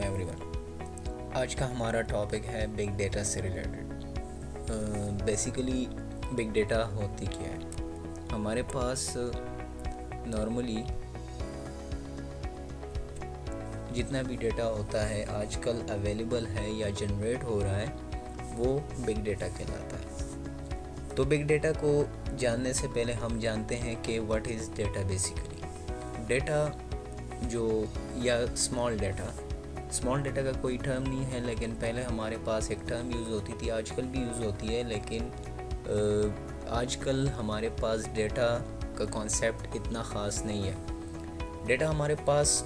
Welcome everyone. आज का हमारा टॉपिक है बिग डेटा से रिलेटेड। बेसिकली बिग डेटा होती क्या है। हमारे पास नॉर्मली जितना भी डेटा होता है आजकल अवेलेबल है या जनरेट हो रहा है वो बिग डेटा कहलाता है। तो बिग डेटा को जानने से पहले हम जानते हैं कि what is data. Basically data जो या स्मॉल डेटा का कोई टर्म नहीं है, लेकिन पहले हमारे पास एक टर्म यूज़ होती थी, आजकल भी यूज़ होती है, लेकिन आजकल हमारे पास डेटा का कॉन्सेप्ट इतना ख़ास नहीं है। डेटा हमारे पास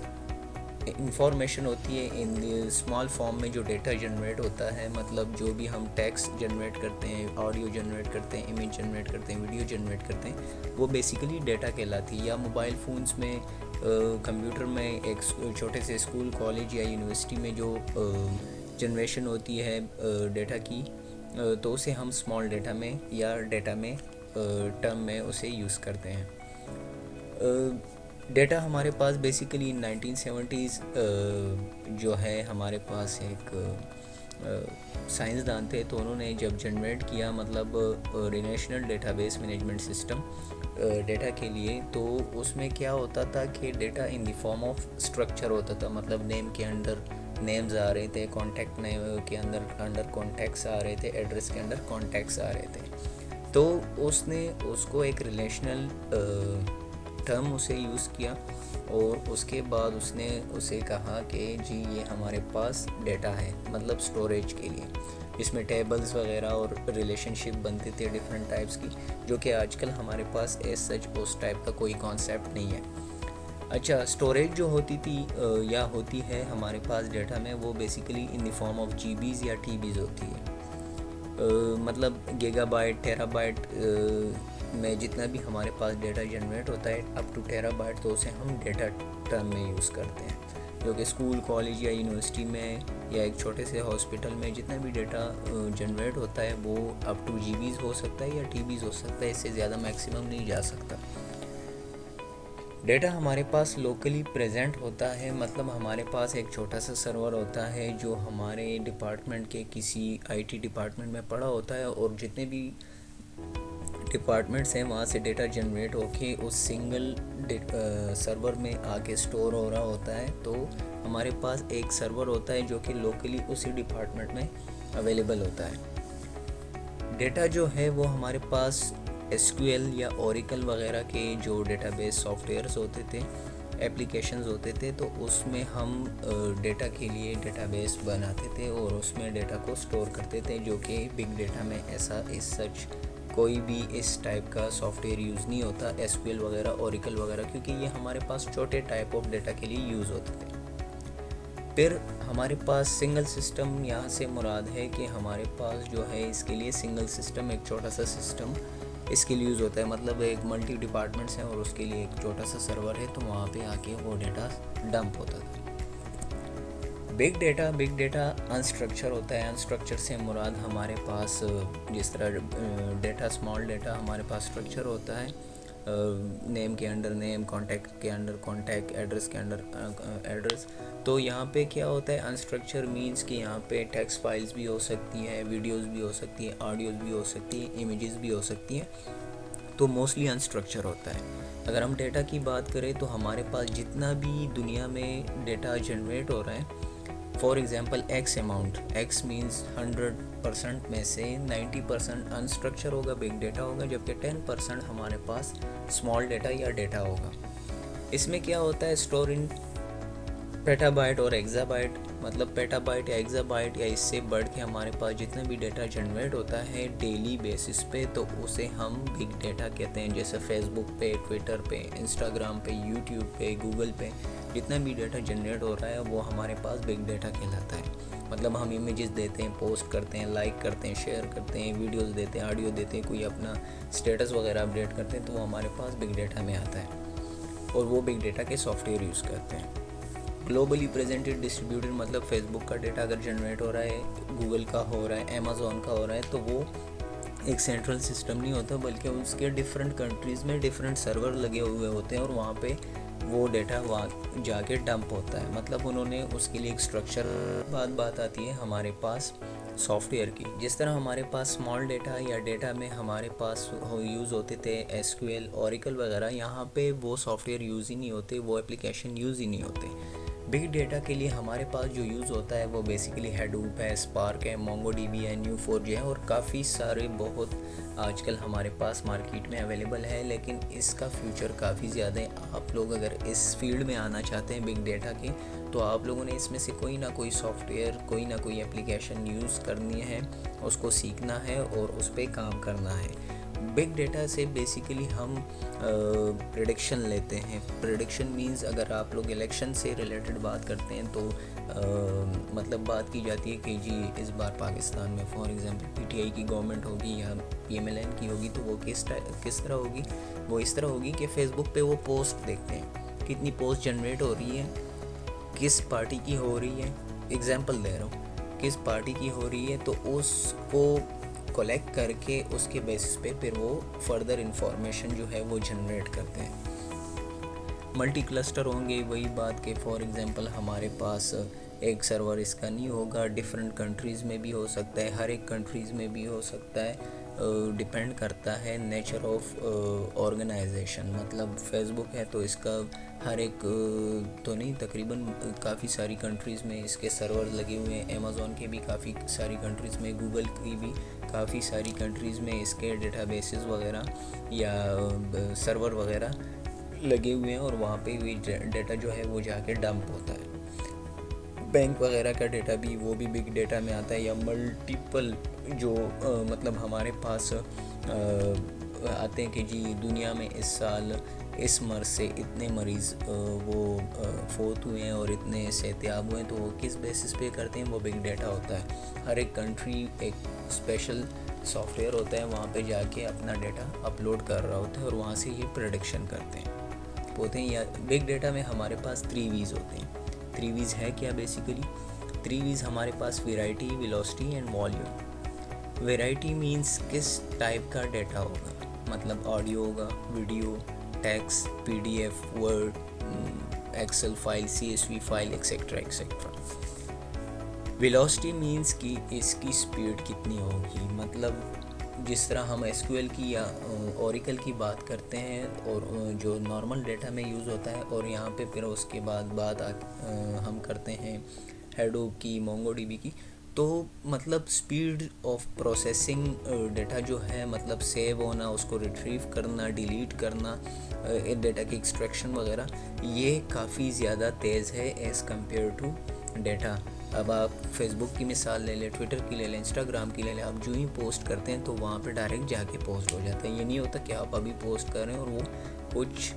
इंफॉर्मेशन होती है इन द स्मॉल फॉर्म में जो डेटा जनरेट होता है, मतलब जो भी हम टेक्स्ट जनरेट करते हैं, ऑडियो जनरेट करते हैं, इमेज जनरेट करते हैं, वीडियो जनरेट करते हैं, वो बेसिकली डेटा कहलाती है। या मोबाइल फ़ोन्स में, कंप्यूटर में, एक छोटे से स्कूल, कॉलेज या यूनिवर्सिटी में जो जनरेशन होती है डेटा की, तो उसे हम स्मॉल डेटा में या डेटा में टर्म में उसे यूज़ करते हैं। डेटा हमारे पास बेसिकली 1970s जो है, हमारे पास एक साइंसदान थे, तो उन्होंने जब जनरेट किया, मतलब relational database management system data के लिए, तो उसमें क्या होता था कि data in the form of structure होता था। मतलब नेम के अंदर नेम्स आ रहे थे, कॉन्टैक्ट नेम के अंदर कॉन्टैक्ट्स आ रहे थे, एड्रेस के अंदर कॉन्टैक्ट्स आ रहे थे। तो उसने उसको एक रिलेशनल टर्म उसे यूज़ किया और उसके बाद उसने उसे कहा कि जी ये हमारे पास डेटा है, मतलब स्टोरेज के लिए, इसमें टेबल्स वगैरह और रिलेशनशिप बनते थे डिफरेंट टाइप्स की, जो कि आजकल हमारे पास एज सच उस टाइप का कोई कॉन्सेप्ट नहीं है। अच्छा, स्टोरेज जो होती थी या होती है हमारे पास डेटा में, वो basically in the form of GBs या टीबीज़ होती है। मतलब गीगाबाइट, टेराबाइट में जितना भी हमारे पास डेटा जनरेट होता है अप टू टेराबाइट, तो उसे हम डेटा टर्म में यूज़ करते हैं, जो कि स्कूल, कॉलेज या यूनिवर्सिटी में या एक छोटे से हॉस्पिटल में जितना भी डेटा जनरेट होता है वो अप टू जीबीज़ हो सकता है या टीबीज़ हो सकता है, इससे ज़्यादा मैक्सिमम नहीं जा सकता। डेटा हमारे पास लोकली प्रेजेंट होता है, मतलब हमारे पास एक छोटा सा सर्वर होता है जो हमारे डिपार्टमेंट के किसी आईटी डिपार्टमेंट में पड़ा होता है, और जितने भी डिपार्टमेंट्स हैं वहाँ से डेटा जनरेट होके उस सिंगल सर्वर में आके स्टोर हो रहा होता है। तो हमारे पास एक सर्वर होता है जो कि लोकली उसी डिपार्टमेंट में अवेलेबल होता है। डेटा जो है वो हमारे पास एसक्यूएल या ओरेकल वगैरह के जो डेटाबेस सॉफ्टवेयर्स होते थे, एप्लीकेशंस होते थे, तो उसमें हम डेटा के लिए डेटाबेस बनाते थे और उसमें डेटा को स्टोर करते थे, जो कि बिग डेटा में ऐसा इस सच कोई भी इस टाइप का सॉफ्टवेयर यूज़ नहीं होता, एसक्यूएल वगैरह, ओरेकल वगैरह, क्योंकि ये हमारे पास छोटे टाइप ऑफ डेटा के लिए यूज़ होते थे। फिर हमारे पास सिंगल सिस्टम, यहाँ से मुराद है कि हमारे पास जो है इसके लिए सिंगल सिस्टम, एक छोटा सा सिस्टम इसके लिए यूज़ होता है, मतलब एक मल्टी डिपार्टमेंट्स हैं और उसके लिए एक छोटा सा सर्वर है, तो वहाँ पे आके वो डेटा डंप होता था। बिग डेटा अनस्ट्रक्चर होता है। अनस्ट्रक्चर से मुराद हमारे पास जिस तरह डेटा, स्मॉल डेटा हमारे पास स्ट्रक्चर होता है, नेम के अंडर नेम, कॉन्टैक्ट के अंडर कॉन्टैक्ट, एड्रेस के अंडर एड्रेस। तो यहाँ पे क्या होता है, अनस्ट्रक्चर मीन्स कि यहाँ पे टेक्स्ट फाइल्स भी हो सकती हैं, वीडियोस भी हो सकती हैं, ऑडियोज़ भी हो सकती हैं, इमेजेस भी हो सकती हैं, तो मोस्टली अनस्ट्रक्चर होता है। अगर हम डेटा की बात करें तो हमारे पास जितना भी दुनिया में डेटा जनरेट हो रहा है, for example x amount, x means 100% में से 90% अनस्ट्रक्चर होगा, बिग डेटा होगा, जबकि 10% हमारे पास स्मॉल डेटा या डेटा होगा। इसमें क्या होता है, स्टोर इन पेटाबाइट और एक्साबाइट, मतलब पेटाबाइट या एक्साबाइट या इससे बढ़ के हमारे पास जितना भी डेटा जनरेट होता है डेली बेसिस पे, तो उसे हम बिग डेटा कहते हैं। जैसे फेसबुक पे, ट्विटर पे, इंस्टाग्राम पे, यूट्यूब पे, गूगल पे जितना भी डेटा जनरेट हो रहा है वो हमारे पास बिग डेटा कहलाता है। मतलब हम इमेजेस देते हैं, पोस्ट करते हैं, लाइक करते हैं, शेयर करते हैं, वीडियोस देते हैं, ऑडियो देते हैं, कोई अपना स्टेटस वगैरह अपडेट करते हैं, तो वो हमारे पास बिग डेटा में आता है और वो बिग डेटा के सॉफ्टवेयर यूज़ करते हैं। ग्लोबली प्रेजेंटेड डिस्ट्रीब्यूटेड, मतलब फेसबुक का डेटा अगर जनरेट हो रहा है, गूगल का हो रहा है, अमेज़ॉन का हो रहा है, तो वो एक सेंट्रल सिस्टम नहीं होता, बल्कि उसके डिफरेंट कंट्रीज़ में डिफरेंट सर्वर लगे हुए होते हैं और वहाँ पे वो डेटा वहाँ जाके डंप होता है, मतलब उन्होंने उसके लिए एक स्ट्रक्चर। बात आती है हमारे पास सॉफ्टवेयर की। जिस तरह हमारे पास स्मॉल डेटा या डेटा में हमारे पास यूज़ होते थे एसक्यूएल, ओरेकल वगैरह, यहाँ पे वो सॉफ्टवेयर यूज़ ही नहीं होते, वो एप्लीकेशन यूज़ ही नहीं होते। बिग डेटा के लिए हमारे पास जो यूज़ होता है वो बेसिकली हेडूप है, स्पार्क है, मोंगोडीबी है, न्यू4j है और काफ़ी सारे बहुत आजकल हमारे पास मार्केट में अवेलेबल है। लेकिन इसका फ्यूचर काफ़ी ज़्यादा है। आप लोग अगर इस फील्ड में आना चाहते हैं बिग डेटा के, तो आप लोगों ने इसमें से कोई ना कोई सॉफ्टवेयर, कोई ना कोई एप्लीकेशन यूज़ करनी है, उसको सीखना है और उस पर काम करना है। बिग डेटा से बेसिकली हम प्रेडिक्शन लेते हैं। प्रेडिक्शन मींस अगर आप लोग इलेक्शन से रिलेटेड बात करते हैं तो मतलब बात की जाती है कि जी इस बार पाकिस्तान में फॉर एग्जांपल पीटीआई की गवर्नमेंट होगी या पीएमएलएन की होगी, तो वो किस तरह होगी। वो इस तरह होगी कि फेसबुक पे वो पोस्ट देखते हैं, कितनी पोस्ट जनरेट हो रही है, किस पार्टी की हो रही है, एग्जांपल दे रहा हूँ, किस पार्टी की हो रही है, तो उसको कलेक्ट करके उसके बेसिस पे फिर वो फर्दर इंफॉर्मेशन जो है वो जनरेट करते हैं। मल्टी क्लस्टर होंगे, वही बात के फॉर एग्जांपल हमारे पास एक सर्वर इसका नहीं होगा, डिफरेंट कंट्रीज़ में भी हो सकता है, हर एक कंट्रीज़ में भी हो सकता है, डिपेंड करता है नेचर ऑफ ऑर्गेनाइजेशन। मतलब फेसबुक है तो इसका हर एक तो नहीं, तकरीबन काफ़ी सारी कंट्रीज़ में इसके सर्वर लगे हुए हैं। अमेज़ॉन के भी काफ़ी सारी कंट्रीज़ में, गूगल की भी काफ़ी सारी कंट्रीज़ में इसके डेटाबेसेस वगैरह या सर्वर वगैरह लगे हुए हैं और वहाँ पे भी डेटा जो है वो जाके डंप होता है। बैंक वगैरह का डेटा भी, वो भी बिग डेटा में आता है। या मल्टीपल जो मतलब हमारे पास आते हैं कि जी दुनिया में इस साल इस मर्ज से इतने मरीज़ वो फोत हुए हैं और इतने सेहतियाब हुए हैं, तो वो किस बेसिस पे करते हैं, वो बिग डेटा होता है। हर एक कंट्री एक स्पेशल सॉफ्टवेयर होता है, वहाँ पे जाके अपना डेटा अपलोड कर रहा होता है और वहाँ से ये प्रेडिक्शन करते हैं होते हैं। या बिग डेटा में हमारे पास 3 V's होते हैं। 3 V's है क्या बेसिकली? 3 V's हमारे पास variety, velocity and volume. Variety means किस टाइप का डेटा होगा, मतलब ऑडियो होगा, video, text, PDF, word, Excel file, CSV file, etcetera etcetera. Velocity means कि इसकी स्पीड कितनी होगी, मतलब जिस तरह हम एसक्यूएल की या ओरेकल की बात करते हैं और जो नॉर्मल डेटा में यूज़ होता है, और यहाँ पे फिर उसके बाद हम करते हैं हेडूप की, मोंगोडीबी की, तो मतलब स्पीड ऑफ प्रोसेसिंग डेटा जो है, मतलब सेव होना, उसको रिट्रीव करना, डिलीट करना, डेटा की एक्सट्रैक्शन वगैरह, ये काफ़ी ज़्यादा तेज़ है एज़ कम्पेयर टू डेटा। अब आप फेसबुक की मिसाल ले लें, ट्विटर की ले लें, इंस्टाग्राम की ले लें, आप जो ही पोस्ट करते हैं तो वहाँ पे डायरेक्ट जाके पोस्ट हो जाता है। ये नहीं होता कि आप अभी पोस्ट कर रहे हैं और वो कुछ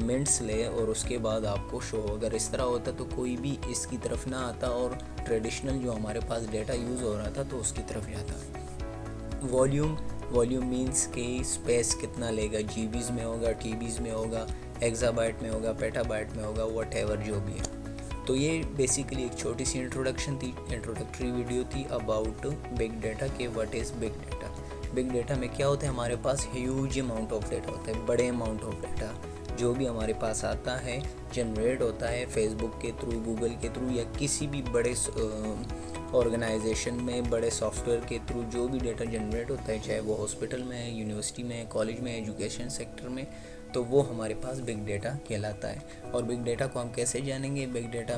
मिनट्स ले और उसके बाद आपको शो। अगर इस तरह होता तो कोई भी इसकी तरफ ना आता और ट्रेडिशनल जो हमारे पास डेटा यूज़ हो रहा था तो उसकी तरफ जाता। वॉल्यूम मीन्स कि स्पेस कितना लेगा, जीबीज़ में होगा, टीबीज़ में होगा, एक्साबाइट में होगा, पेटाबाइट में होगा, व्हाटएवर जो भी है। तो ये बेसिकली एक छोटी सी इंट्रोडक्टरी वीडियो थी अबाउट बिग डेटा के what is big data. Big data में क्या होता है, हमारे पास ह्यूज अमाउंट ऑफ डेटा होता है, बड़े अमाउंट ऑफ डेटा जो भी हमारे पास आता है, जनरेट होता है फेसबुक के थ्रू, गूगल के थ्रू या किसी भी बड़े ऑर्गेनाइजेशन में, बड़े सॉफ्टवेयर के थ्रू जो भी डेटा जनरेट होता है, चाहे वो हॉस्पिटल में है, यूनिवर्सिटी में है, कॉलेज में, एजुकेशन सेक्टर में, तो वो हमारे पास बिग डेटा कहलाता है। और बिग डेटा को हम कैसे जानेंगे? बिग डेटा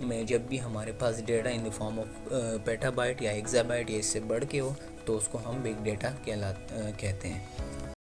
में जब भी हमारे पास data in the form of petabyte या एक्साबाइट या इससे बढ़ के हो, तो उसको हम बिग डेटा कहते हैं।